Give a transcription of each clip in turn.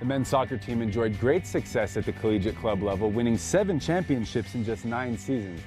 The men's soccer team enjoyed great success at the collegiate club level, winning 7 championships in just 9 seasons.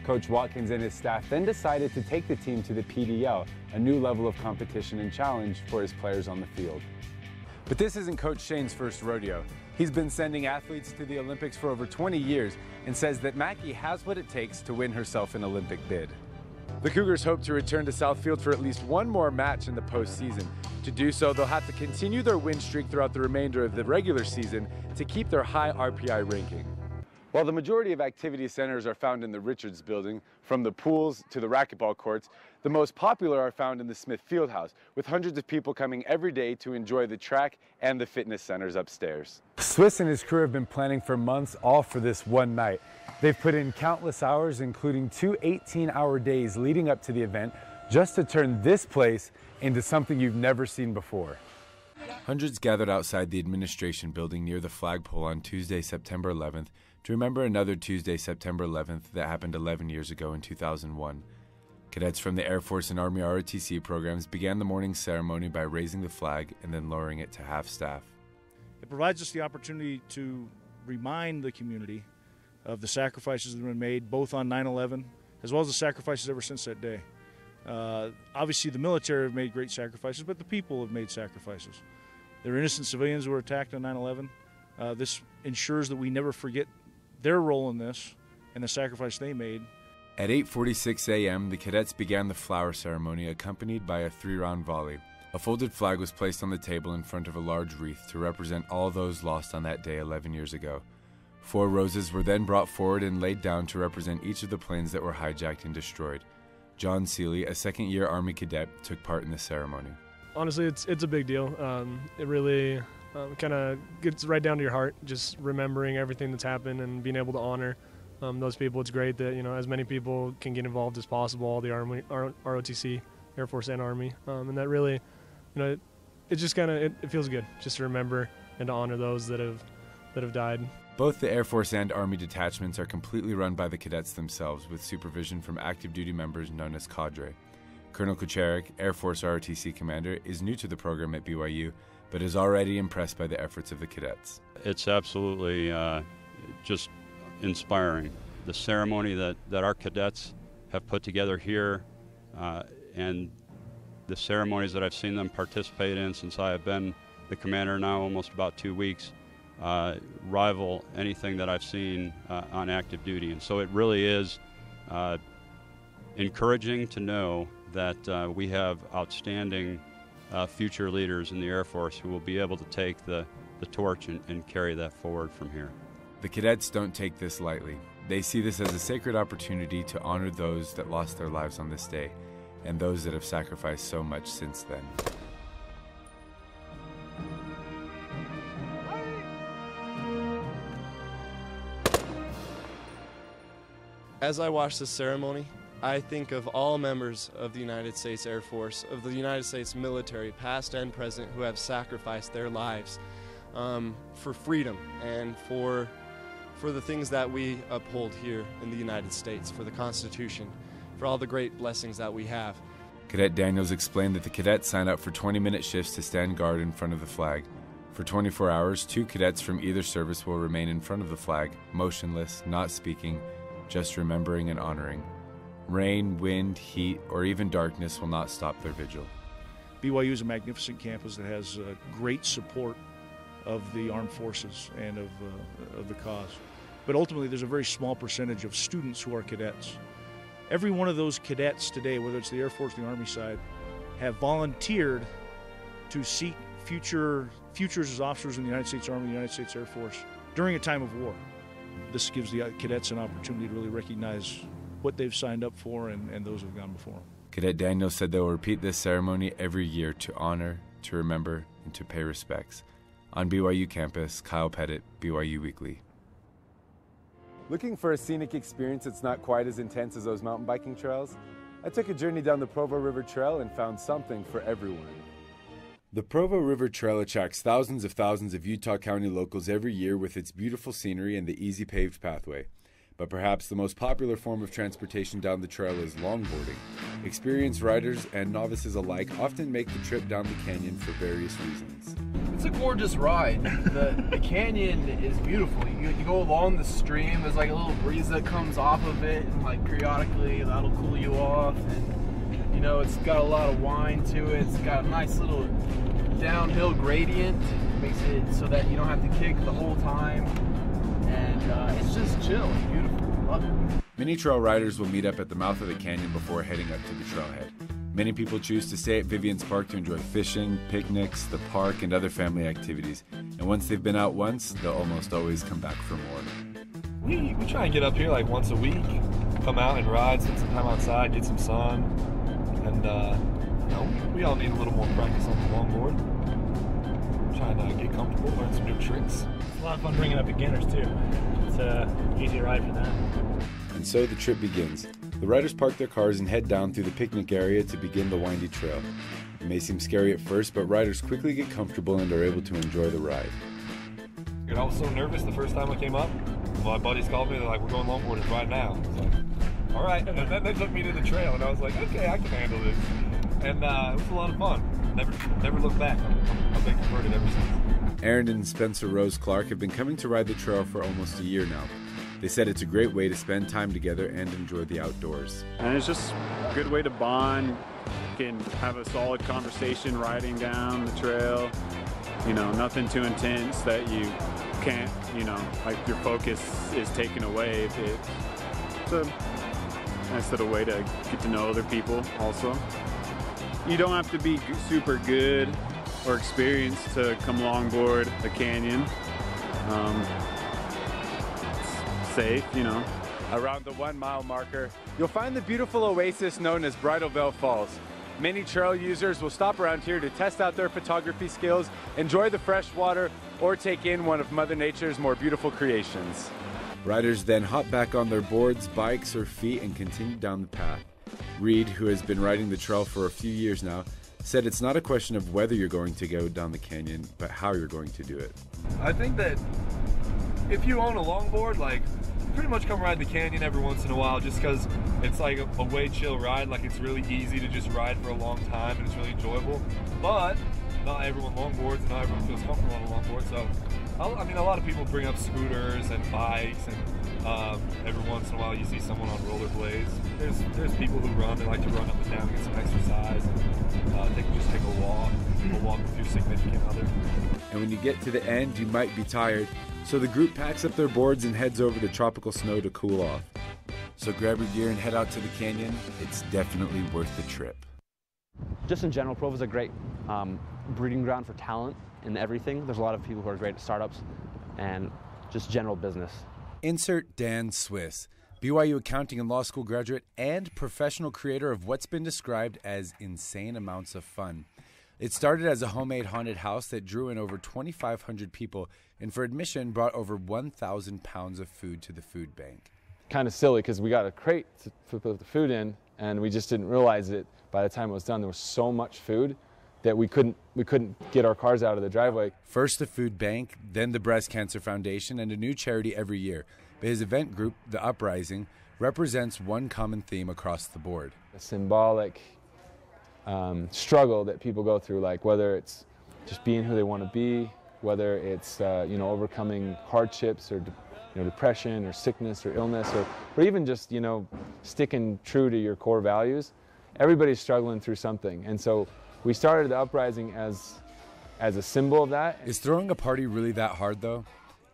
Coach Watkins and his staff then decided to take the team to the PDL, a new level of competition and challenge for his players on the field. But this isn't Coach Shane's first rodeo. He's been sending athletes to the Olympics for over 20 years and says that Mackey has what it takes to win herself an Olympic bid. The Cougars hope to return to Southfield for at least one more match in the postseason. To do so, they'll have to continue their win streak throughout the remainder of the regular season to keep their high RPI ranking. While the majority of activity centers are found in the Richards building, from the pools to the racquetball courts, the most popular are found in the Smith Fieldhouse, with hundreds of people coming every day to enjoy the track and the fitness centers upstairs. Swiss and his crew have been planning for months, all for this one night. They've put in countless hours, including 2 18-hour days leading up to the event, just to turn this place into something you've never seen before. Hundreds gathered outside the administration building near the flagpole on Tuesday, September 11th, to remember another Tuesday, September 11th that happened 11 years ago in 2001. Cadets from the Air Force and Army ROTC programs began the morning ceremony by raising the flag and then lowering it to half-staff. It provides us the opportunity to remind the community of the sacrifices that have been made, both on 9/11 as well as the sacrifices ever since that day. Obviously, the military have made great sacrifices, but the people have made sacrifices. There were innocent civilians who were attacked on 9/11. This ensures that we never forget their role in this and the sacrifice they made. At 8:46 a.m., the cadets began the flower ceremony, accompanied by a 3-round volley. A folded flag was placed on the table in front of a large wreath to represent all those lost on that day 11 years ago. 4 roses were then brought forward and laid down to represent each of the planes that were hijacked and destroyed. John Seeley, a second-year Army cadet, took part in the ceremony. Honestly, it's a big deal. It really kind of gets right down to your heart, just remembering everything that's happened and being able to honor those people. It's great that, as many people can get involved as possible, all the Army, ROTC, Air Force and Army, and that really, it just kind of, it feels good just to remember and to honor those that have died. Both the Air Force and Army detachments are completely run by the cadets themselves, with supervision from active duty members known as cadre. Colonel Kucharik, Air Force ROTC commander, is new to the program at BYU, but is already impressed by the efforts of the cadets. It's absolutely just inspiring. The ceremony that our cadets have put together here and the ceremonies that I've seen them participate in since I have been the commander now almost about 2 weeks rival anything that I've seen on active duty. And so it really is encouraging to know that we have outstanding future leaders in the Air Force who will be able to take the torch and carry that forward from here. The cadets don't take this lightly. They see this as a sacred opportunity to honor those that lost their lives on this day and those that have sacrificed so much since then. As I watch this ceremony, I think of all members of the United States Air Force, of the United States military, past and present, who have sacrificed their lives for freedom and for the things that we uphold here in the United States, for the Constitution, for all the great blessings that we have. Cadet Daniels explained that the cadets sign up for 20-minute shifts to stand guard in front of the flag. For 24 hours, 2 cadets from either service will remain in front of the flag, motionless, not speaking, just remembering and honoring. Rain, wind, heat, or even darkness will not stop their vigil. BYU is a magnificent campus that has great support of the armed forces and of the cause. But ultimately, there's a very small percentage of students who are cadets. Every one of those cadets today, whether it's the Air Force or the Army side, have volunteered to seek futures as officers in the United States Army and the United States Air Force during a time of war. This gives the cadets an opportunity to really recognize what they've signed up for and those who have gone before them. Cadet Daniels said they will repeat this ceremony every year to honor, to remember, and to pay respects. On BYU campus, Kyle Pettit, BYU Weekly. Looking for a scenic experience that's not quite as intense as those mountain biking trails? I took a journey down the Provo River Trail and found something for everyone. The Provo River Trail attracts thousands of Utah County locals every year with its beautiful scenery and the easy paved pathway. But perhaps the most popular form of transportation down the trail is longboarding. Experienced riders and novices alike often make the trip down the canyon for various reasons. It's a gorgeous ride. The canyon is beautiful. You go along the stream, there's like a little breeze that comes off of it, and like periodically that'll cool you off. And you know, it's got a lot of wind to it. It's got a nice little downhill gradient. Makes it so that you don't have to kick the whole time. And it's just chill and beautiful. Love it. Many trail riders will meet up at the mouth of the canyon before heading up to the trailhead. Many people choose to stay at Vivian's Park to enjoy fishing, picnics, the park, and other family activities. And once they've been out once, they'll almost always come back for more. We try and get up here like once a week, come out and ride, spend some time outside, get some sun, and you know, we all need a little more practice on the longboard. Trying to get comfortable, learn some new tricks. It's a lot of fun bringing up beginners too. It's an easy ride for them. And so the trip begins. The riders park their cars and head down through the picnic area to begin the windy trail. It may seem scary at first, but riders quickly get comfortable and are able to enjoy the ride. I was so nervous the first time I came up. My buddies called me, they're like, we're going longboarding right now. I was like, all right. And then they took me to the trail, and I was like, okay, I can handle this. And it was a lot of fun. Never looked back. I've been converted ever since. Aaron and Spencer Rose Clark have been coming to ride the trail for almost a year now. They said it's a great way to spend time together and enjoy the outdoors. And it's just a good way to bond. You can have a solid conversation riding down the trail. You know, nothing too intense that you can't, you know, like your focus is taken away. It's a nice little way to get to know other people also. You don't have to be super good or experienced to come longboard a canyon. Safe, you know. Around the 1 mile marker, you'll find the beautiful oasis known as Bridalveil Falls. Many trail users will stop around here to test out their photography skills, enjoy the fresh water, or take in one of Mother Nature's more beautiful creations. Riders then hop back on their boards, bikes, or feet and continue down the path. Reed, who has been riding the trail for a few years now, said it's not a question of whether you're going to go down the canyon, but how you're going to do it. I think that if you own a longboard, like, pretty much come ride the canyon every once in a while, just because it's like a way chill ride. Like, it's really easy to just ride for a long time and it's really enjoyable. But not everyone longboards and not everyone feels comfortable on a longboard. So I mean, a lot of people bring up scooters and bikes, and every once in a while you see someone on rollerblades. There's people who run. They like to run up and down and get some exercise. And they can just take a walk with your significant other. And when you get to the end, you might be tired. So the group packs up their boards and heads over to tropical snow to cool off. So grab your gear and head out to the canyon. It's definitely worth the trip. Just in general, Provo's a great breeding ground for talent in everything. There's a lot of people who are great at startups and just general business. Insert Dan Swiss, BYU accounting and law school graduate and professional creator of what's been described as insane amounts of fun. It started as a homemade haunted house that drew in over 2,500 people and for admission brought over 1,000 pounds of food to the food bank. Kind of silly because we got a crate to put the food in and we just didn't realize it. By the time it was done, there was so much food that we couldn't get our cars out of the driveway. First the food bank, then the Breast Cancer Foundation, and a new charity every year. But his event group, The Uprising, represents one common theme across the board. A symbolic struggle that people go through, like whether it's just being who they want to be, whether it's overcoming hardships or depression or sickness or illness, or even just sticking true to your core values. Everybody's struggling through something, and so we started the Uprising as a symbol of that. Is throwing a party really that hard, though?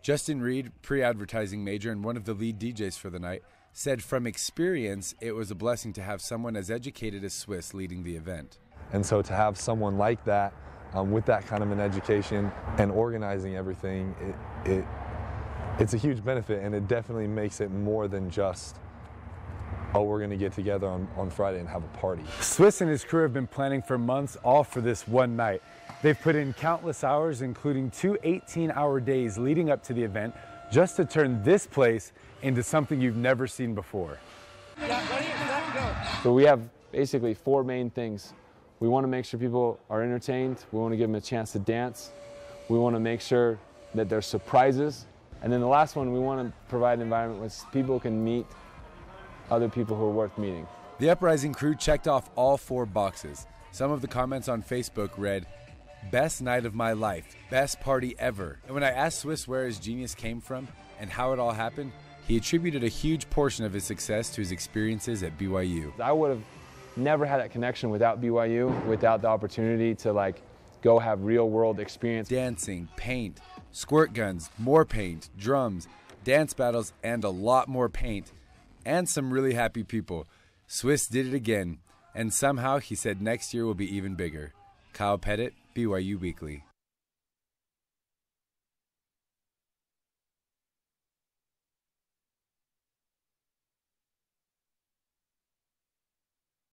Justin Reed, pre-advertising major and one of the lead DJs for the night, said from experience it was a blessing to have someone as educated as Swiss leading the event. And so to have someone like that with that kind of an education and organizing everything, it's a huge benefit, and it definitely makes it more than just, oh, we're going to get together on Friday and have a party. Swiss and his crew have been planning for months, all for this one night. They've put in countless hours, including 2 18-hour days leading up to the event, just to turn this place into something you've never seen before. So we have basically 4 main things. We want to make sure people are entertained. We want to give them a chance to dance. We want to make sure that there's surprises. And then the last one, we want to provide an environment where people can meet other people who are worth meeting. The Uprising crew checked off all 4 boxes. Some of the comments on Facebook read, "Best night of my life, best party ever." And when I asked Swiss where his genius came from and how it all happened, he attributed a huge portion of his success to his experiences at BYU. I would have never had that connection without BYU, without the opportunity to go have real world experience. Dancing, paint, squirt guns, more paint, drums, dance battles, and a lot more paint, and some really happy people. Swiss did it again, and somehow he said next year will be even bigger. Kyle Pettit, BYU Weekly.